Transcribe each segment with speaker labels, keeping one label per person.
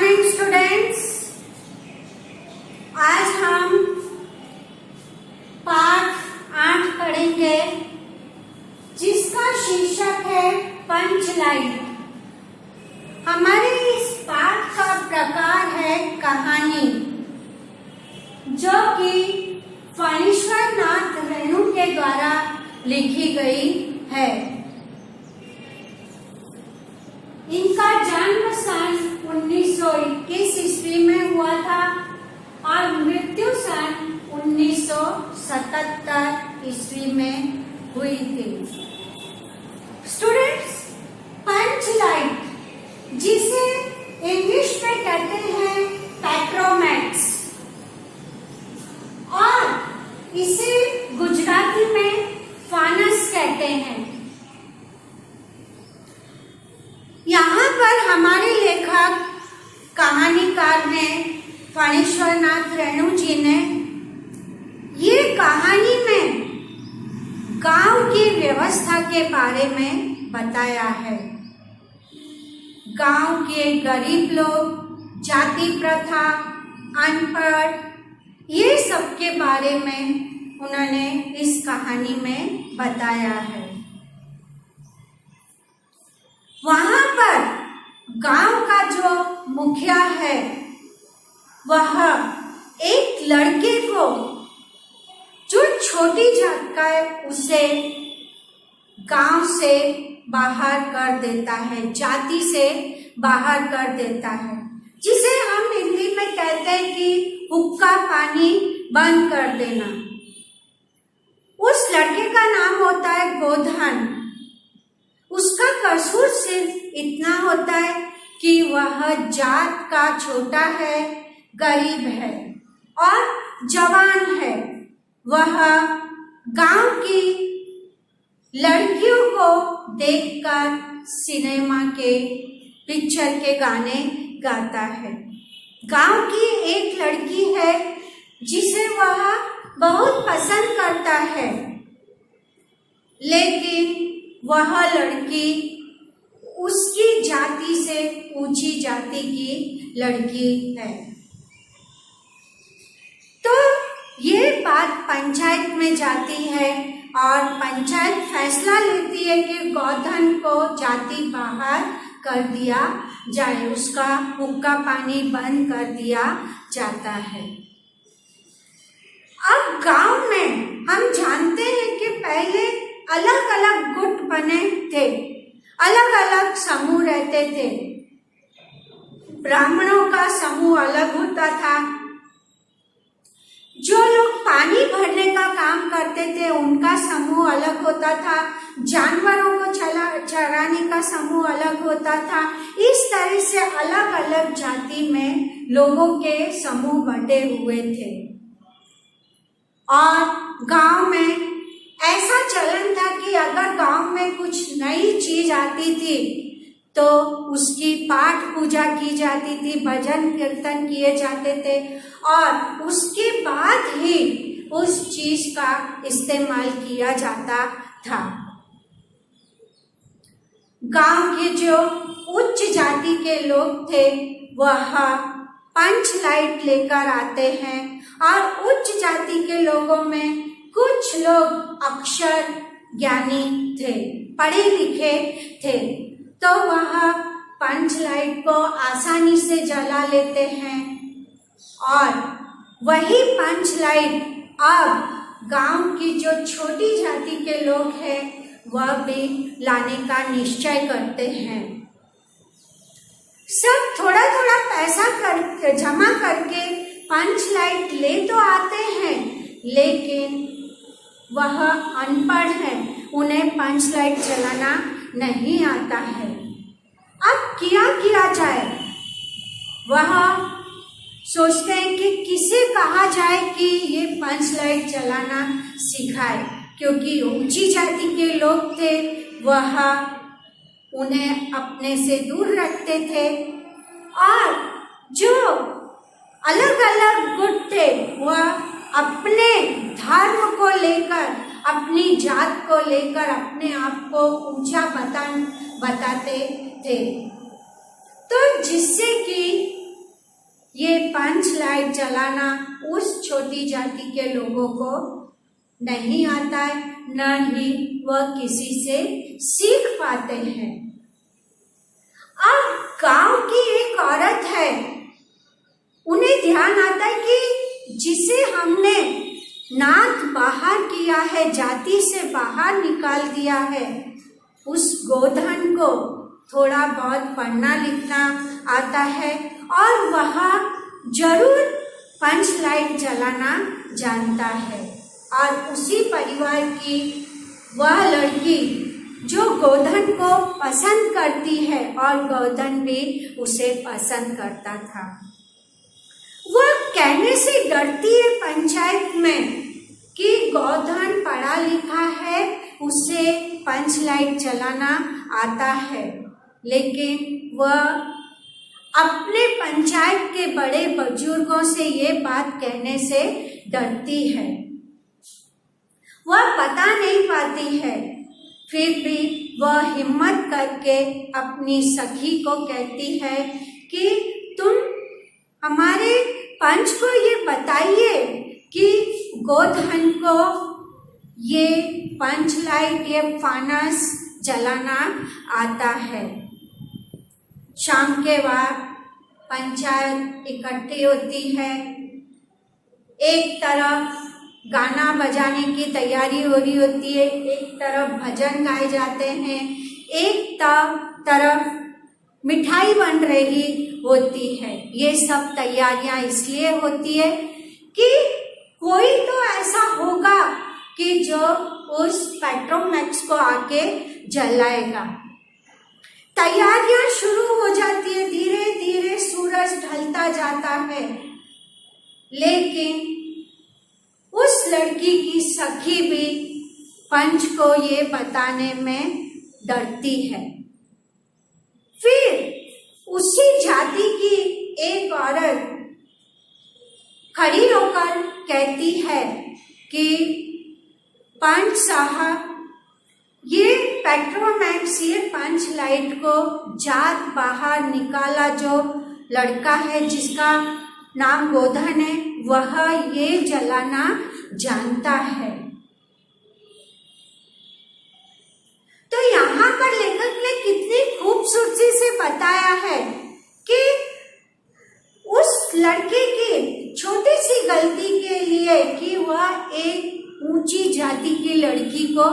Speaker 1: Morning students. आज हम पाठ 8 पढ़ेंगे जिसका शीर्षक है पंचलाइन। हमारे इस पाठ का प्रकार है कहानी, जो कि फणीश्वर नाथ रेणु के द्वारा लिखी गई है। इनका जन्म सन 1921 ईस्वी में हुआ था और मृत्यु सन 1977 ईस्वी में हुई थी। स्टूडेंट्स, पंचलाइन जिसे इंग्लिश में कहते हैं पैट्रोमैक्स और इसे गुजराती में फानस कहते हैं। यहाँ पर हमारे लेखक कहानीकार ने फणीश्वर नाथ रेणु जी ने ये कहानी में गांव की व्यवस्था के बारे में बताया है। गांव के गरीब लोग, जाति प्रथा, अनपढ़, ये सब के बारे में उन्होंने इस कहानी में बताया है। वहां पर गांव का जो मुखिया है वह एक लड़के को जो छोटी जात का है उसे गांव से बाहर कर देता है, जाति से बाहर कर देता है, जिसे हम हिंदी में कहते हैं कि हुक्का पानी बंद कर देना। उस लड़के का नाम होता है गोधन। उसका कसूर सिर्फ इतना होता है कि वह जात का छोटा है, गरीब है और जवान है। वह गांव की लड़कियों को देखकर सिनेमा के, पिक्चर के गाने गाता है। गांव की एक लड़की है जिसे वह बहुत पसंद करता है, लेकिन वह लड़की उसकी जाति से ऊंची जाति की लड़की है। तो ये बात पंचायत में जाती है और पंचायत फैसला लेती है कि गोधन को जाति बाहर कर दिया जाए, उसका हुक्का पानी बंद कर दिया जाता है। अब गांव में हम जानते हैं कि पहले अलग अलग गुट बने थे, अलग अलग समूह रहते थे। ब्राह्मणों का समूह अलग होता था, जो लोग पानी भरने का काम करते थे उनका समूह अलग होता था, जानवरों को चराने का समूह अलग होता था। इस तरह से अलग अलग जाति में लोगों के समूह बंटे हुए थे। और गांव में ऐसा चलन था कि अगर गांव में कुछ नई चीज आती थी तो उसकी पाठ पूजा की जाती थी, भजन कीर्तन किए जाते थे और उसके बाद ही उस चीज का इस्तेमाल किया जाता था। गांव के जो उच्च जाति के लोग थे वह पंच लाइट लेकर आते हैं और उच्च जाति के लोगों में कुछ लोग अक्षर ज्ञानी थे, पढ़े लिखे थे, तो वह पंच लाइट को आसानी से जला लेते हैं और वही पंच लाइट अब गांव की जो छोटी जाति के लोग हैं वह भी लाने का निश्चय करते हैं। सब थोड़ा थोड़ा पैसा जमा करके पंच लाइट ले तो आते हैं, लेकिन वह अनपढ़ है, उन्हें पंच लाइट चलाना नहीं आता है। अब क्या किया जाए? वह सोचते हैं कि किसे कहा जाए कि ये पंच लाइट चलाना सिखाए, क्योंकि ऊंची जाति के लोग थे, वह उन्हें अपने से दूर रखते थे और जो अलग अलग गुट थे वह अपने धर्म को लेकर, अपनी जात को लेकर अपने आप को ऊंचा बताते थे। तो जिससे कि ये पंच लाइट जलाना उस छोटी जाति के लोगों को नहीं आता है, न ही वह किसी से सीख पाते हैं। अब गांव की एक औरत है, उन्हें ध्यान आता है कि जिसे हमने नात बाहर किया है, जाति से बाहर निकाल दिया है, उस गोधन को थोड़ा बहुत पढ़ना लिखना आता है और वह जरूर पंच लाइट जलाना जानता है। और उसी परिवार की वह लड़की जो गोधन को पसंद करती है और गोधन भी उसे पसंद करता था। वह कहने से डरती है पंचायत में कि गोधन पढ़ा लिखा है, उसे पंच लाइट जलाना आता है, लेकिन वह अपने पंचायत के बड़े बुजुर्गों से ये बात कहने से डरती है। वह बता नहीं पाती है, फिर भी वह हिम्मत करके अपनी सखी को कहती है कि तुम हमारे पंच को ये बताइए कि गोधन को ये पंच लाइट, ये फानस जलाना आता है। शाम के बाद पंचायत इकट्ठी होती है। एक तरफ गाना बजाने की तैयारी हो रही होती है, एक तरफ भजन गाए जाते हैं, एक तरफ मिठाई बन रही होती है। ये सब तैयारियां इसलिए होती है कि कोई तो ऐसा होगा कि जो उस पेट्रोमैक्स को आके जलाएगा। तैयारियां शुरू हो जाती है, धीरे धीरे सूरज ढलता जाता है, लेकिन उस लड़की की सखी भी पंच को ये बताने में डरती है। फिर उसी जाति की एक औरत खड़ी होकर कहती है कि पंच साहब, ये पेट्रोमैक्स, ये पंच लाइट को जात बाहर निकाला जो लड़का है जिसका नाम गोधन है, वह ये जलाना जानता है। तो यहाँ पर लेखक ने कितनी खूबसूरती से बताया है कि उस लड़के की छोटी सी गलती के लिए कि वह एक ऊंची जाति की लड़की को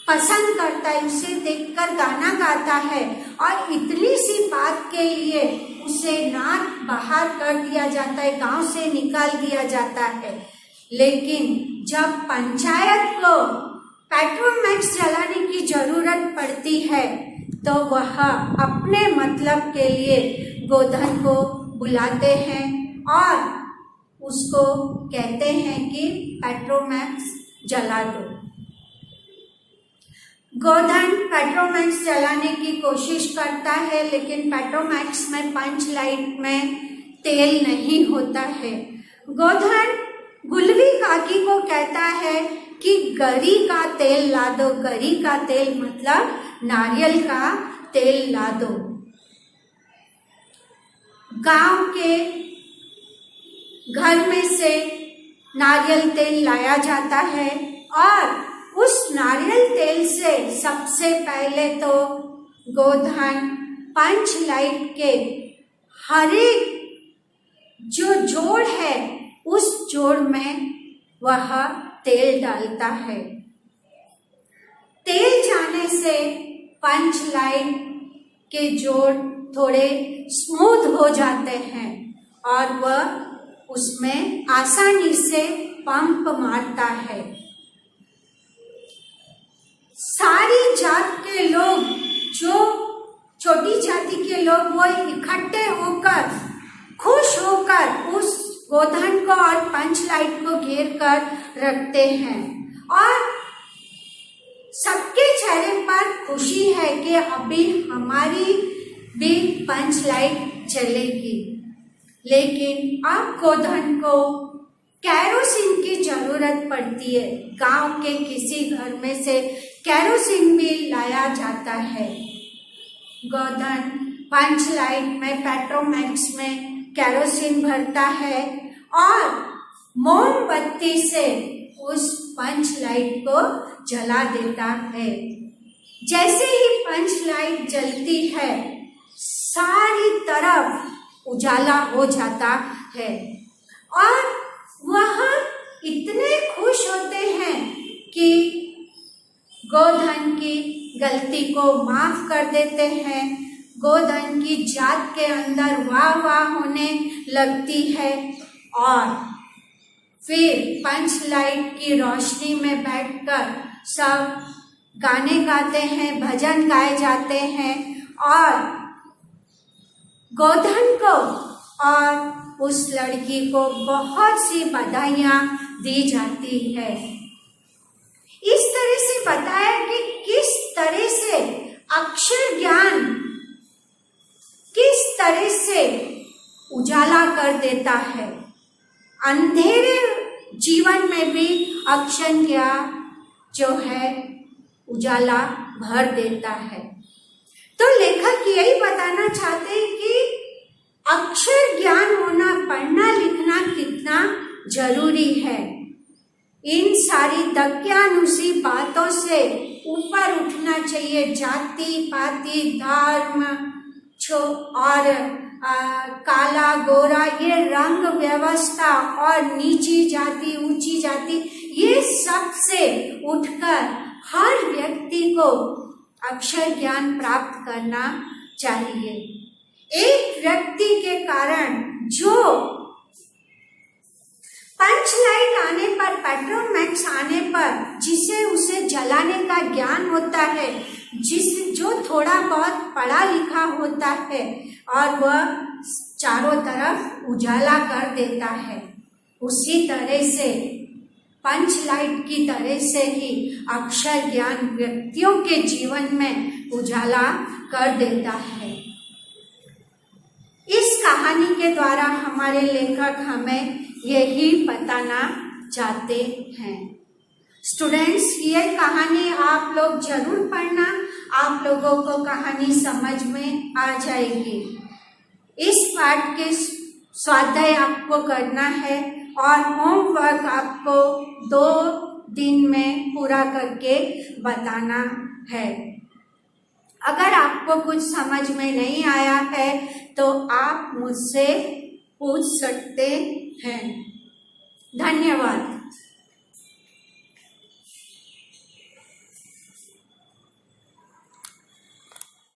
Speaker 1: पसंद करता है, उसे देखकर गाना गाता है और इतनी सी बात के लिए उसे नाक बाहर कर दिया जाता है, गांव से निकाल दिया जाता है। लेकिन जब पंचायत को पेट्रोमैक्स जलाने की जरूरत पड़ती है तो वह अपने मतलब के लिए गोधन को बुलाते हैं और उसको कहते हैं कि पेट्रोमैक्स जला दो। गोधन पेट्रोमैक्स जलाने की कोशिश करता है, लेकिन पेट्रोमैक्स में, पंच लाइट में तेल नहीं होता है। गोधन गुलवी काकी को कहता है कि गरी का तेल ला दो। गरी का तेल मतलब नारियल का तेल ला दो। गांव के घर में से नारियल तेल लाया जाता है और उस नारियल तेल से सबसे पहले तो गोधन पंच लाइट के हर एक जो जोड़ है उस जोड़ में वह तेल डालता है। तेल जाने से पंच लाइट के जोड़ थोड़े स्मूथ हो जाते हैं और वह उसमें आसानी से पंप मारता है। सारी जात के लोग, जो छोटी जाति के लोग, वो इकट्ठे होकर, खुश होकर उस गोधन को और पंच लाइट को घेर कर रखते हैं और सबके चेहरे पर खुशी है कि अभी हमारी भी पंच लाइट जलेगी। लेकिन अब गोधन को कैरोसिन की जरूरत पड़ती है। गांव के किसी घर में से कैरोसिन भी लाया जाता है। गोधन पंच लाइट में, पेट्रोमैक्स में केरोसिन भरता है और मोमबत्ती से उस पंच लाइट को जला देता है। जैसे ही पंच लाइट जलती है सारी तरफ उजाला हो जाता है और वह इतने खुश होते हैं कि गोधन की गलती को माफ कर देते हैं। गोधन की जात के अंदर वाह वाह होने लगती है और फिर पंच लाइट की रोशनी में बैठकर सब गाने गाते हैं, भजन गाए जाते हैं और गोधन को और उस लड़की को बहुत सी बधाइयाँ दी जाती है। इस तरह से बताया कि किस तरह से अक्षर ज्ञान किस तरह से उजाला कर देता है। अंधेरे जीवन में भी अक्षर ज्ञान जो है उजाला भर देता है। तो लेखक यही बताना चाहते हैं कि अक्षर ज्ञान होना, पढ़ना लिखना कितना जरूरी है। इन सारी दक्यानुसी बातों से ऊपर उठना चाहिए। जाति पाति धर्म और काला गोरा ये रंग व्यवस्था और नीची जाति ऊंची जाति ये सब से उठकर हर व्यक्ति को अक्षर ज्ञान प्राप्त करना चाहिए। एक व्यक्ति के कारण जो पंच लाइट आने पर, पेट्रोमैक्स आने पर जिसे उसे जलाने का ज्ञान होता है, जो थोड़ा बहुत पढ़ा लिखा होता है और वह चारों तरफ उजाला कर देता है, उसी तरह से पंच लाइट की तरह से ही अक्षर ज्ञान व्यक्तियों के जीवन में उजाला कर देता है। इस कहानी के द्वारा हमारे लेखक हमें यही बताना चाहते हैं। स्टूडेंट्स, ये कहानी आप लोग जरूर पढ़ना, आप लोगों को कहानी समझ में आ जाएगी। इस पाठ के स्वाध्याय आपको करना है और होमवर्क आपको 2 दिन में पूरा करके बताना है। अगर आपको कुछ समझ में नहीं आया है तो आप मुझसे पूछ सकते हैं। धन्यवाद।